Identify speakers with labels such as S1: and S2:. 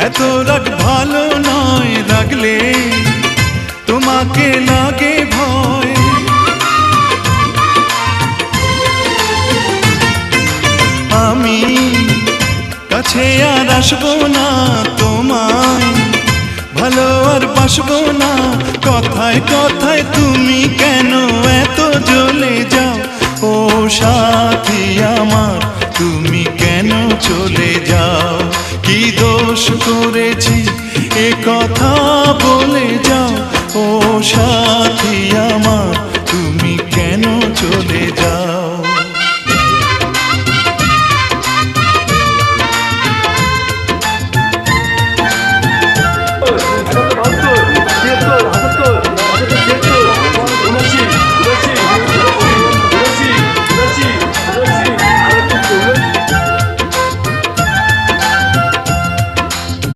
S1: এত রাগ ভালো নয়, রাগলে তোমাকে লাগে ভয়। আমি কাছে আর আসবো না, তোমায় ভালো আর বাসবো না। কথায় কথায় তুমি কেন এত জ্বলে যাও? ও সাথী আমার, তুমি কেন চলে যাও? কি দোষ করেছি এ কথা বলে যাও। ও সাথী আমার,